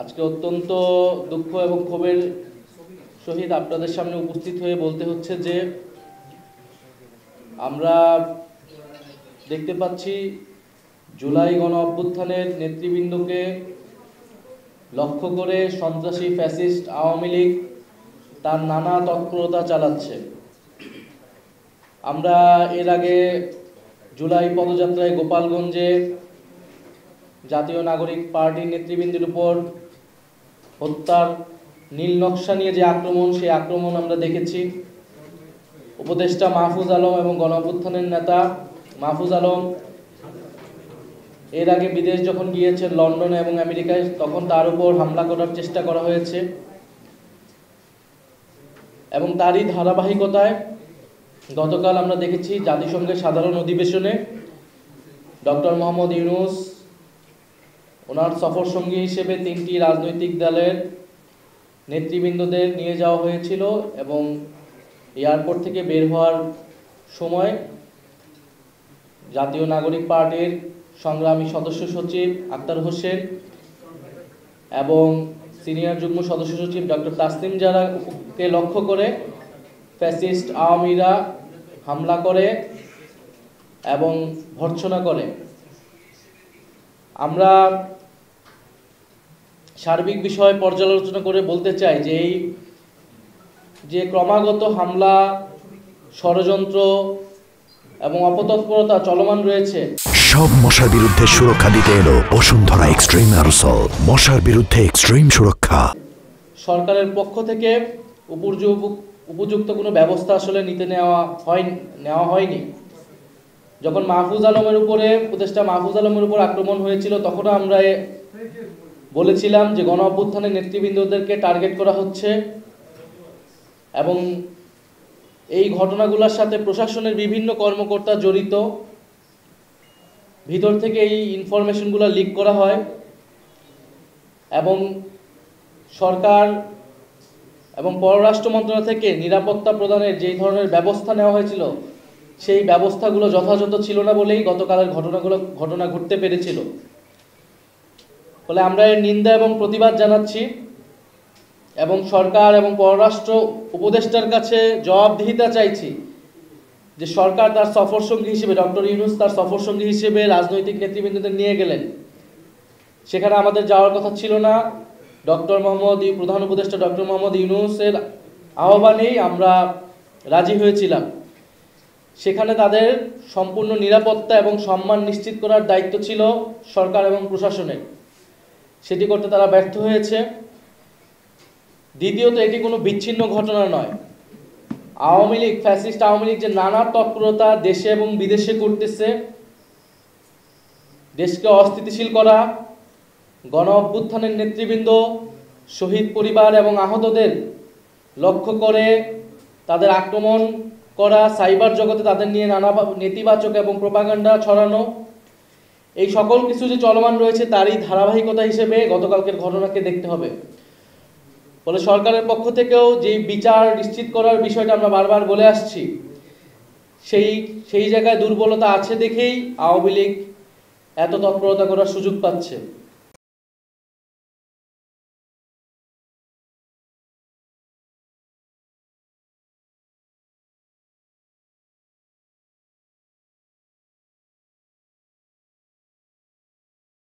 আজকে অত্যন্ত দুঃখ এবং ক্ষোভের সহিত আপনাদের সামনে উপস্থিত হয়ে বলতে হচ্ছে যে আমরা দেখতে পাচ্ছি জুলাই গণ অভ্যুত্থানের নেতৃবৃন্দকে লক্ষ্য করে সন্ত্রাসী ফ্যাসিস্ট আওয়ামী লীগ তার নানা তৎপরতা চালাচ্ছে। আমরা এর আগে জুলাই পদযাত্রায় গোপালগঞ্জে জাতীয় নাগরিক পার্টির নেতৃবৃন্দের উপর হত্যার নীল নকশা নিয়ে যে আক্রমণ, সেই আক্রমণ আমরা দেখেছি। উপদেষ্টা মাহফুজ আলম এবং গণ অভ্যুত্থানের নেতা মাহফুজ আলম এর আগে বিদেশ যখন গিয়েছেন লন্ডনে এবং আমেরিকায়, তখন তার উপর হামলা করার চেষ্টা করা হয়েছে এবং তারই ধারাবাহিকতায় গতকাল আমরা দেখেছি জাতিসংঘের সাধারণ অধিবেশনে ডক্টর মোহাম্মদ ইউনূস ওনার সফর সঙ্গী হিসেবে 3টি রাজনৈতিক দলের নেতৃবৃন্দদের নিয়ে যাওয়া হয়েছিল এবং এয়ারপোর্ট থেকে বের হওয়ার সময় জাতীয় নাগরিক পার্টির সংগ্রামী সদস্য সচিব আক্তার হোসেন এবং সিনিয়র যুগ্ম সদস্য সচিব ডক্টর তাসলিম জারাকে লক্ষ্য করে ফ্যাসিস্ট আওয়ামীরা হামলা করে এবং ভর্ৎসনা করে। আমরা সার্বিক বিষয় পর্যালোচনা করে বলতে চাই যে এই যে ক্রমাগত হামলা, ষড়যন্ত্র এবং অপতৎপরতা চলমান রয়েছে, সব মশার বিরুদ্ধে সুরক্ষা দিতে এলো বসুন্ধরা এক্সট্রিম অ্যারোসল। মশার বিরুদ্ধে এক্সট্রিম সুরক্ষা। সরকারের পক্ষ থেকে উপযুক্ত কোনো ব্যবস্থা আসলে নেওয়া হয়নি। যখন মাহফুজ আলমের উপরে, উপদেষ্টা মাহফুজ আলমের উপর আক্রমণ হয়েছিল, তখন আমরা বলেছিলাম যে গণ অভ্যুত্থানের নেতৃবৃন্দদেরকে টার্গেট করা হচ্ছে এবং এই ঘটনাগুলোর সাথে প্রশাসনের বিভিন্ন কর্মকর্তা জড়িত। ভিতর থেকে এই ইনফরমেশনগুলো লিক করা হয় এবং সরকার এবং পররাষ্ট্র মন্ত্রণালয় থেকে নিরাপত্তা প্রদানের যেই ধরনের ব্যবস্থা নেওয়া হয়েছিল, সেই ব্যবস্থাগুলো যথাযথ ছিল না বলেই গতকালের ঘটনা ঘটতে পেরেছিল। ফলে আমরা এর নিন্দা এবং প্রতিবাদ জানাচ্ছি এবং সরকার এবং পররাষ্ট্র উপদেষ্টার কাছে জবাবদিহিতা চাইছি যে সরকার তার সফরসঙ্গী হিসেবে, ডক্টর ইউনূস তার সফরসঙ্গী হিসেবে রাজনৈতিক নেতৃবৃন্দদের নিয়ে গেলেন, সেখানে আমাদের যাওয়ার কথা ছিল না। প্রধান উপদেষ্টা ডক্টর মোহাম্মদ ইউনূসের আহ্বানেই আমরা রাজি হয়েছিলাম। সেখানে তাদের সম্পূর্ণ নিরাপত্তা এবং সম্মান নিশ্চিত করার দায়িত্ব ছিল সরকার এবং প্রশাসনের, সেটি করতে তারা ব্যর্থ হয়েছে। দ্বিতীয়ত, এটি কোনো বিচ্ছিন্ন ঘটনা নয়। আওয়ামী লীগ, ফ্যাসিস্ট আওয়ামী লীগ যে নানা তৎপরতা দেশে এবং বিদেশে করতেছে, দেশকে অস্থিতিশীল করা, গণ অভ্যুত্থানের নেতৃবৃন্দ, শহীদ পরিবার এবং আহতদের লক্ষ্য করে তাদের আক্রমণ করা, সাইবার জগতে তাদের নিয়ে নানা নেতিবাচক এবং প্রোপাগান্ডা ছড়ানো, এই সকল কিছু যে চলমান রয়েছে, তারই ধারাবাহিকতা হিসেবে গতকালকের ঘটনাকে দেখতে হবে। ফলে সরকারের পক্ষ থেকেও যে বিচার নিশ্চিত করার বিষয়টা আমরা বারবার বলে আসছি, সেই জায়গায় দুর্বলতা আছে দেখেই আওয়ামী লীগ এত তৎপরতা করার সুযোগ পাচ্ছে।